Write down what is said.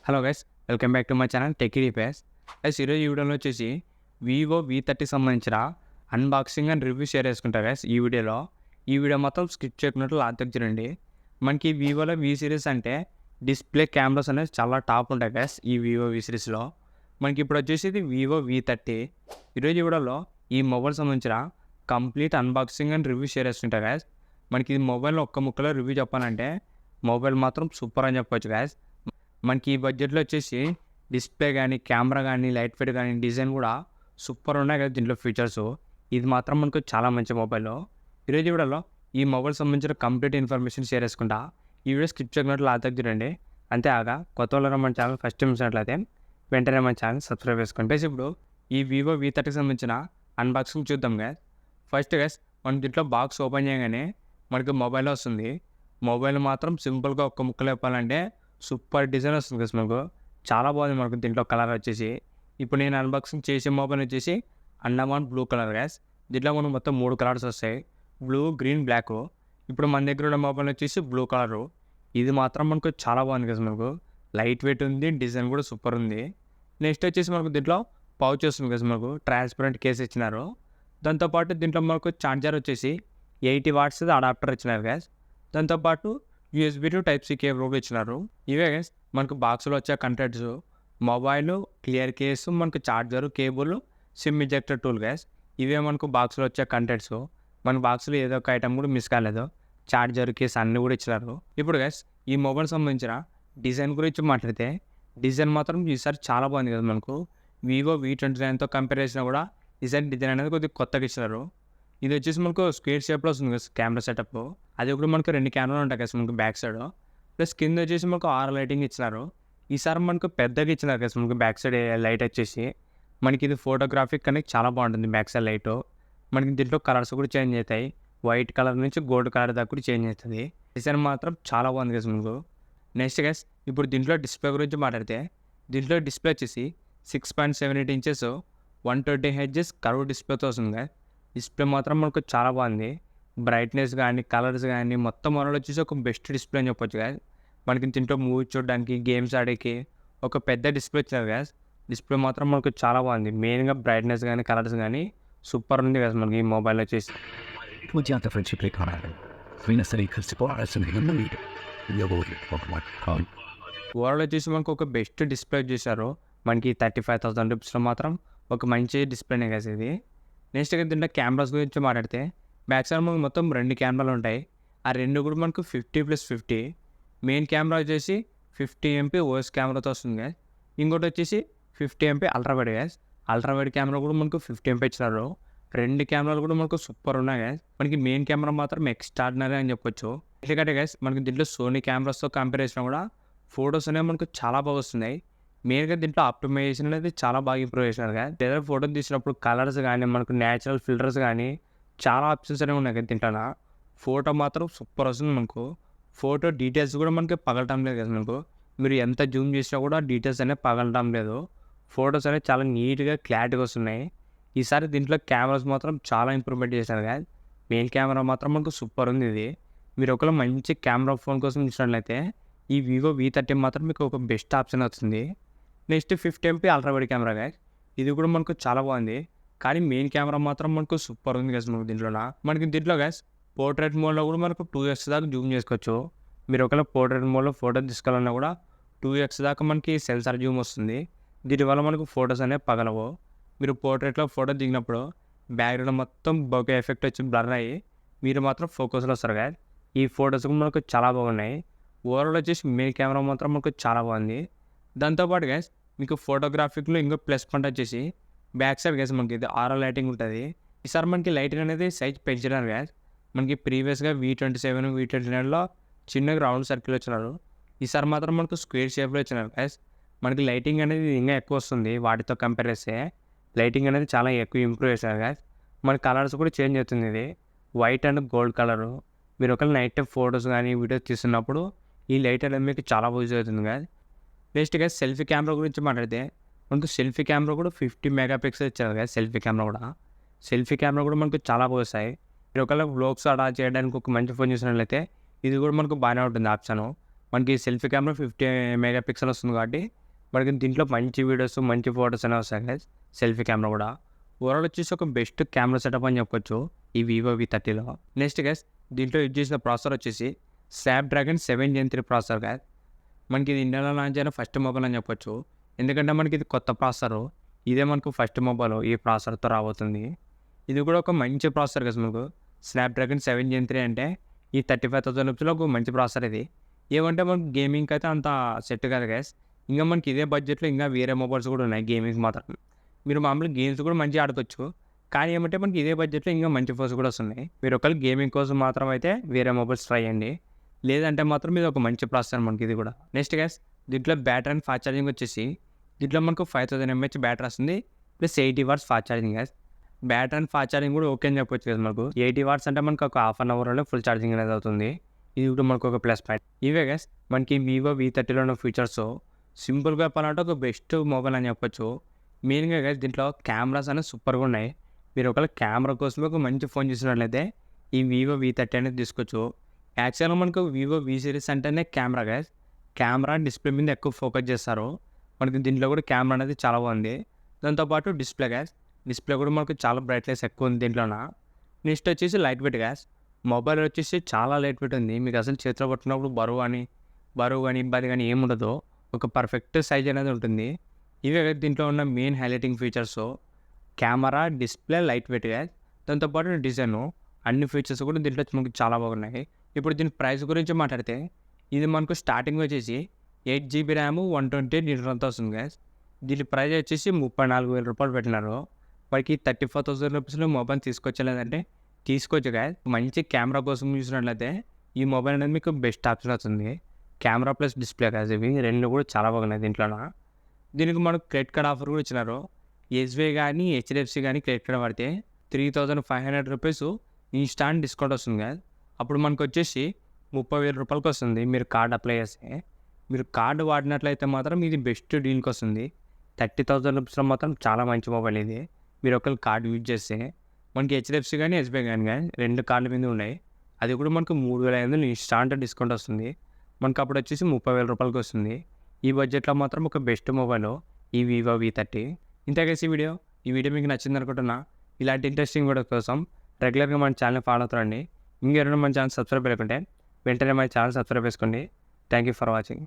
Hello guys, welcome back to my channel tech repairs. Guys, ఈరోజు ఈ వీడియోలో వచ్చేసి వివో V30 సంబంధించిన అన్బాక్సింగ్ అండ్ రివ్యూ షేర్ చేసుకుంటా గైస్. ఈ వీడియో మొత్తం స్కిప్ చేయకున్నట్లు లాస్ట్ చూడండి. మనకి వివోలో V సిరీస్ అంటే డిస్ప్లే కెమెరాస్ అనేవి చాలా టాప్ ఉంటాయి గైస్. ఈ వివో V సిరీస్లో మనకి ఇప్పుడు వచ్చేసి ఇది వివో V30. ఈరోజు ఈ వీడియోలో ఈ మొబైల్ సంబంధించిన complete unboxing and review share చేసుకుంటా గైస్. మనకి ఈ మొబైల్లో ఒక్క ముక్కలో రివ్యూ చెప్పాలంటే మొబైల్ మాత్రం సూపర్ అని చెప్పొచ్చు గైస్. మనకి ఈ బడ్జెట్లో వచ్చేసి డిస్ప్లే కానీ, కెమెరా కానీ, లైట్ వెయిట్ కానీ, డిజైన్ కూడా సూపర్ ఉన్నాయి కదా దీంట్లో ఫీచర్స్. ఇది మాత్రం మనకు చాలా మంచి మొబైల్. ఈరోజు వీడియోలో ఈ మొబైల్ సంబంధించిన కంప్లీట్ ఇన్ఫర్మేషన్ షేర్ చేసుకుంటా. ఈ వీడియో స్కిప్ చేయకున్నట్లు లాస్ట్ చూడండి. అంతే ఆగా కొత్త వాళ్ళు మన ఛానల్ ఫస్ట్ టైం చూసినట్లయితే వెంటనే మన ఛానల్ సబ్స్క్రైబ్ చేసుకోండి. ఇప్పుడు ఈ వివో V30 సంబంధించిన అన్బాక్సింగ్ చూద్దాం గైస్. ఫస్ట్ గైస్, మనం దీంట్లో బాక్స్ ఓపెన్ చేయగానే మనకి మొబైల్ వస్తుంది. మొబైల్ మాత్రం సింపుల్గా ఒక్క ముక్కలు చెప్పాలంటే సూపర్ డిజైన్ వస్తుంది కదా మనకు. చాలా బాగుంది మనకు దీంట్లో కలర్ వచ్చేసి. ఇప్పుడు నేను అన్బాక్సింగ్ చేసే మొబైల్ వచ్చేసి అండమాన్ బ్లూ కలర్ గ్యాస్. దీంట్లో మనకు మొత్తం 3 కలర్స్ వస్తాయి, బ్లూ, గ్రీన్, బ్లాక్. ఇప్పుడు మన దగ్గర ఉన్న మొబైల్ వచ్చేసి బ్లూ కలరు. ఇది మాత్రం మనకు చాలా బాగుంది కదా మనకు. లైట్ వెయిట్ ఉంది, డిజైన్ కూడా సూపర్ ఉంది. నెక్స్ట్ వచ్చేసి మనకు దీంట్లో పౌచ్ వస్తుంది కదా మనకు, ట్రాన్స్పరెంట్ కేస్ ఇచ్చినారు. దాంతోపాటు దీంట్లో మనకు ఛార్జర్ వచ్చేసి 80 వాట్స్ అడాప్టర్ ఇచ్చినారు గ్యాస్. దాంతోపాటు USB to Type-C కేబుల్ కూడా ఇచ్చినారు. ఇవే గైస్ మనకు బాక్స్లో వచ్చే కంటెంట్స్. మొబైల్, క్లియర్ కేసు, మనకు charger, cable, SIM ejector tool guys. ఇవే మనకు బాక్స్లో వచ్చే కంటెంట్స్. మన బాక్స్లో ఏదో ఒక ఐటమ్ కూడా మిస్ కాలేదు. ఛార్జర్, కేసు అన్నీ కూడా ఇచ్చినారు. ఇప్పుడు గైస్ ఈ మొబైల్ సంబంధించిన డిజైన్ గురించి మాట్లాడితే డిజైన్ మాత్రం ఈసారి చాలా బాగుంది కదా మనకు. వివో V29తో కంపేర్ చేసినా కూడా ఈసారి డిజైన్ అనేది కొద్దిగా కొత్తగా ఇచ్చినారు. ఇది వచ్చేసి మనకు స్క్వేర్ షేప్లో వస్తుంది కదా కెమెరా సెటప్. అది కూడా మనకు 2 కెమెరాలు ఉంటాయి కదా మనకు బ్యాక్ సైడ్. ప్లస్ కింద వచ్చేసి మనకు 6 లైటింగ్ ఇచ్చినారు. ఈసారి మనకు పెద్దగా ఇచ్చినారు కదా మనకు బ్యాక్ సైడ్ లైట్ వచ్చేసి. మనకి ఇది ఫోటోగ్రాఫిక్ కనెక్ట్ చాలా బాగుంటుంది బ్యాక్ సైడ్ లైట్. మనకి దీంట్లో కలర్స్ కూడా చేంజ్ అవుతాయి. వైట్ కలర్ నుంచి గోల్డ్ కలర్ దాకా కూడా చేంజ్ అవుతుంది. డిజైన్ మాత్రం చాలా బాగుంది కదా మనకు. నెక్స్ట్ గైస్ ఇప్పుడు దీంట్లో డిస్ప్లే గురించి మాట్లాడితే దీంట్లో డిస్ప్లే వచ్చేసి 6.78 ఇంచెస్ 120 Hz కర్వ్ డిస్ప్లేతో వస్తుంది కదా. డిస్ప్లే మాత్రం మనకు చాలా బాగుంది. బ్రైట్నెస్ కానీ, కలర్స్ కానీ మొత్తం మనలో వచ్చేసి ఒక బెస్ట్ డిస్ప్లే అని చెప్పొచ్చు కదా. మనకి దీంట్లో మూవీ చూడడానికి, గేమ్స్ ఆడేకి ఒక పెద్ద డిస్ప్లే ఇచ్చారు కదా. డిస్ప్లే మాత్రం మనకు చాలా బాగుంది. మెయిన్గా బ్రైట్నెస్ కానీ, కలర్స్ కానీ సూపర్ ఉంది కదా మనకి ఈ మొబైల్ వచ్చేసి. ఓవరాల్ వచ్చేసి మనకు ఒక బెస్ట్ డిస్ప్లే చేశారు. మనకి 35,000 రూపీస్లో మాత్రం ఒక మంచి డిస్ప్లేనే కదా ఇది. నెక్స్ట్ దీంట్లో కెమెరాస్ గురించి మాట్లాడితే బ్యాక్ సైడ్ మనకు మొత్తం 2 కెమెరాలు ఉంటాయి. ఆ 2 కూడా మనకు 50+50. మెయిన్ కెమెరా వచ్చేసి 50 MP OS కెమెరాతో వస్తుంది గ్యాస్. ఇంకోటి వచ్చేసి 50 MP ultra wide gas. Ultra wide camera కూడా మనకు 50 MP ఇచ్చినారు. 2 కెమెరాలు కూడా మనకు సూపర్ ఉన్నాయి గ్యాస్. మనకి మెయిన్ కెమెరా మాత్రం ఎక్స్ట్రాడినరీ అని చెప్పొచ్చు. ఎందుకంటే గ్యాస్ మనకి దీంట్లో సోనీ కెమెరాస్తో కంపేర్ చేసినా కూడా ఫొటోస్ అనేవి మనకు చాలా బాగా వస్తున్నాయి. మెయిన్గా దీంట్లో ఆప్టిమైజేషన్ అనేది చాలా బాగా ఇంప్రూవ్ చేసినారు కదా. ఏదైనా ఫోటో తీసినప్పుడు కలర్స్ కానీ, మనకు న్యాచురల్ ఫిల్టర్స్ కానీ చాలా ఆప్షన్స్ అనేవి ఉన్నాయి కదా దీంట్లో. ఫోటో మాత్రం సూపర్ వస్తుంది మనకు. ఫోటో డీటెయిల్స్ కూడా మనకి పగలటం లేదు కదా మనకు. మీరు ఎంత జూమ్ చేసినా కూడా డీటెయిల్స్ అనేవి పగలటం లేదు. ఫొటోస్ అనేవి చాలా నీట్గా క్లారిటీగా వస్తున్నాయి. ఈసారి దీంట్లో కెమెరాస్ మాత్రం చాలా ఇంప్రూవ్మెంట్ చేశారు కదా. మెయిన్ కెమెరా మాత్రం మనకు సూపర్ ఉంది ఇది. మీరు ఒకవేళ మంచి కెమెరా ఫోన్ కోసం చూసినట్లయితే ఈ వివో V30 మాత్రం మీకు ఒక బెస్ట్ ఆప్షన్ వస్తుంది. Next 50 MP ultra wide camera gas. ఇది కూడా మనకు చాలా బాగుంది. కానీ మెయిన్ కెమెరా మాత్రం మనకు సూపర్ ఉంది గ్యాస్ మనకు దీంట్లో. మనకి దీంట్లో గ్యాస్ పోర్ట్రేట్ మోడ్లో కూడా మనకు 2x దాకా జూమ్ చేసుకోవచ్చు. మీరు ఒకవేళ పోర్ట్రేట్ మోడ్లో ఫోటో తీసుకోవాలన్నా కూడా 2x దాకా మనకి సెన్సార్ జూమ్ వస్తుంది. దీనివల్ల మనకు ఫొటోస్ అనేవి పగలవు. మీరు పోర్ట్రేట్లో ఫోటో దిగినప్పుడు బ్యాక్గ్రౌండ్ మొత్తం బొకే ఎఫెక్ట్ వచ్చి బ్లర్ అయ్యి మీరు మాత్రం ఫోకస్లో వస్తారు గ్యాస్. ఈ ఫొటోస్ కూడా మనకు చాలా బాగున్నాయి. ఓవరాల్ వచ్చేసి మెయిన్ కెమెరా మాత్రం మనకు చాలా బాగుంది. దాంతోపాటు గ్యాస్ మీకు ఫోటోగ్రాఫిక్లో ఇంకో ప్లస్ పాయింట్ వచ్చేసి బ్యాక్ సైడ్ గ్యాస్ మనకి ఇది ఆరో లైటింగ్ ఉంటుంది. ఈసారి మనకి లైటింగ్ అనేది సైజ్ పెంచినారు గ్యాస్. మనకి ప్రీవియస్గా V27, V29లో చిన్నగా రౌండ్ సర్కిల్ వచ్చినారు. ఈసారి మాత్రం మనకు స్క్వేర్ షేప్లో వచ్చినారు గ్యాస్. మనకి లైటింగ్ అనేది ఇంకా ఎక్కువ వస్తుంది వాటితో కంపేర్ చేస్తే. లైటింగ్ అనేది చాలా ఎక్కువ ఇంప్రూవ్ చేశారు గ్యాస్. మన కలర్స్ కూడా చేంజ్ అవుతుంది. ఇది వైట్ అండ్ గోల్డ్ కలరు. మీరు ఒకవేళ నైట్ టైం ఫొటోస్ కానీ వీడియోస్ తీస్తున్నప్పుడు ఈ లైట్ అనేది మీకు చాలా యూజ్ అవుతుంది gas. Next guys selfie camera గురించి మాట్లాడితే మనకు సెల్ఫీ కెమెరా కూడా 50 MP ఇచ్చారు కదా. సెల్ఫీ కెమెరా కూడా మనకు చాలా బాగా వస్తాయి. మీరు ఒకవేళ వ్లాగ్స్ అలా చేయడానికి ఒక మంచి ఫోన్ చూసినట్లయితే ఇది కూడా మనకు బాగానే ఉంటుంది ఆప్షన్. మనకి సెల్ఫీ కెమెరా 50 మెగా పిక్సెల్ వస్తుంది కాబట్టి మనకి దీంట్లో మంచి వీడియోస్, మంచి ఫోటోస్ అనేవి వస్తాయి గైస్. సెల్ఫీ కెమెరా కూడా ఓవరాల్ వచ్చేసి ఒక బెస్ట్ కెమెరా సెటప్ అని చెప్పొచ్చు ఈ వివో V30లో. నెక్స్ట్ గైస్ దీంట్లో యూజ్ చేసిన ప్రాసెసర్ వచ్చేసి స్నాప్డ్రాగన్ 7 Gen 3 ప్రాసెసర్ గైస్. మనకి ఇది ఇండియాలో లాంచ్ అయిన ఫస్ట్ మొబైల్ అని చెప్పొచ్చు. ఎందుకంటే మనకి ఇది కొత్త ప్రాసెసర్. ఇదే మనకు ఫస్ట్ మొబైల్ ఈ ప్రాసెసర్తో రాబోతుంది. ఇది కూడా ఒక మంచి ప్రాసెసర్ గైస్. మనకు స్నాప్డ్రాగన్ 7 Gen 3 అంటే ఈ 35,000 రూపీస్లో ఒక మంచి ప్రాసెసర్ ఇది. ఏమంటే మనకు గేమింగ్కి అయితే అంత సెట్ కాదు గైస్. ఇంకా మనకి ఇదే బడ్జెట్లో ఇంకా వేరే మొబైల్స్ కూడా ఉన్నాయి గేమింగ్స్ మాత్రం. మీరు మామూలుగా గేమ్స్ కూడా మంచిగా ఆడుకోవచ్చు. కానీ ఏమంటే మనకి ఇదే బడ్జెట్లో ఇంకా మంచి ఫోన్స్ కూడా వస్తున్నాయి. మీరు ఒకవేళ గేమింగ్ కోసం మాత్రం అయితే వేరే మొబైల్స్ ట్రై చేయండి. లేదంటే మాత్రం ఇది ఒక మంచి ప్రాసెసర్ మనకి ఇది కూడా. నెక్స్ట్ గైస్ దీంట్లో బ్యాటరీ అండ్ ఫాస్ట్ ఛార్జింగ్ వచ్చేసి దీంట్లో మనకు 5000 mAh బ్యాటరీ వస్తుంది. Plus 80 watts fast charging guys. Battery and fast charging కూడా ఓకే అని చెప్పొచ్చు కదా. మనకు 80 watts అంటే మనకు ఒక హాఫ్ అన్ అవర్లో ఫుల్ ఛార్జింగ్ అనేది అవుతుంది. ఇది కూడా మనకు ఒక ప్లస్ పాయింట్. ఇవే గైస్ మనకి వివో V30లో ఉన్న ఫీచర్స్. సింపుల్గా చెప్పాలంటే ఒక బెస్ట్ మొబైల్ అని చెప్పొచ్చు. మెయిన్గా గైస్ దీంట్లో కెమెరాస్ అనేవి సూపర్గా ఉన్నాయి. మీరు ఒకవేళ కెమెరా కోసమే ఒక మంచి ఫోన్ చూసినట్లయితే ఈ వివో V30 అనేది తీసుకోవచ్చు. యాక్చువల్గా మనకు వివో V సిరీస్ అంటేనే కెమెరా గైస్. కెమెరా డిస్ప్లే మీద ఎక్కువ ఫోకస్ చేస్తారు. మనకి దీంట్లో కూడా కెమెరా అనేది చాలా బాగుంది. దాంతోపాటు డిస్ప్లే గైస్. డిస్ప్లే కూడా మనకు చాలా బ్రైట్నెస్ ఎక్కువ ఉంది దీంట్లోన. నెక్స్ట్ వచ్చేసి లైట్ వెయిట్ గ్యాస్. మొబైల్ వచ్చేసి చాలా లైట్ వెయిట్ ఉంది. మీకు అసలు చేతిలో పట్టుకున్నప్పుడు బరువు కానీ ఇబ్బంది కానీ ఏముండదు. ఒక పర్ఫెక్ట్ సైజ్ అనేది ఉంటుంది. ఇవే దీంట్లో ఉన్న main highlighting features. Camera, display, light weight gas. దాంతోపాటు డిజైన్ అన్ని ఫీచర్స్ కూడా దీంట్లో మనకు చాలా బాగున్నాయి. ఇప్పుడు దీని ప్రైస్ గురించి మాట్లాడితే ఇది మనకు స్టార్టింగ్ వచ్చేసి 8GB ర్యామ్ 128 ఇంటర్నల్తో వస్తుంది గ్యాస్. దీని ప్రైస్ వచ్చేసి 34,000 రూపాయలు పెట్టినారు. వాడికి 34,000 రూపీస్లో మొబైల్ తీసుకొచ్చలేదంటే తీసుకోవచ్చు గ్యాస్. మంచి కెమెరా కోసం చూసినట్లయితే ఈ మొబైల్ అనేది మీకు బెస్ట్ ఆప్షన్ అవుతుంది. కెమెరా ప్లస్ డిస్ప్లే గ్యాస్ ఇవి రెండు కూడా చాలా బాగున్నాయి దీంట్లోన. దీనికి మనకు క్రెడిట్ కార్డ్ ఆఫర్ కూడా ఇచ్చినారు. SBI కానీ HDFC కానీ క్రెడిట్ కార్డ్ పడితే 3,500 రూపీస్ ఇన్స్టాంట్ డిస్కౌంట్ వస్తుంది గ్యాస్. అప్పుడు మనకు వచ్చేసి 30,000 రూపాయలకి వస్తుంది మీరు కార్డ్ అప్లై చేస్తే. మీరు కార్డు వాడినట్లయితే మాత్రం ఇది బెస్ట్ డీల్కి వస్తుంది. 30,000 రూపీస్లో మాత్రం చాలా మంచి మొబైల్ ఇది. మీరు ఒకవేళ కార్డు యూజ్ చేస్తే మనకి HDFC కానీ SBI కానీ రెండు కార్డుల మీద ఉన్నాయి. అది కూడా మనకు 3,500 ఇన్స్టాంట్ డిస్కౌంట్ వస్తుంది. మనకు అప్పుడు వచ్చేసి 30,000 రూపాయలకి వస్తుంది. ఈ బడ్జెట్లో మాత్రం ఒక బెస్ట్ మొబైల్ ఈ వివో V30. ఇంతకేసి ఈ వీడియో మీకు నచ్చింది అనుకుంటున్నా. ఇలాంటి ఇంట్రెస్టింగ్ వీడియో కోసం రెగ్యులర్గా మన ఛానల్ ఫాలో అవుతారండి. ఇంకెవరైనా మన ఛానల్ సబ్స్క్రైబ్ చేయకుంటే వెంటనే మన ఛానల్ సబ్స్క్రైబ్ చేసుకోండి. Thank you for watching.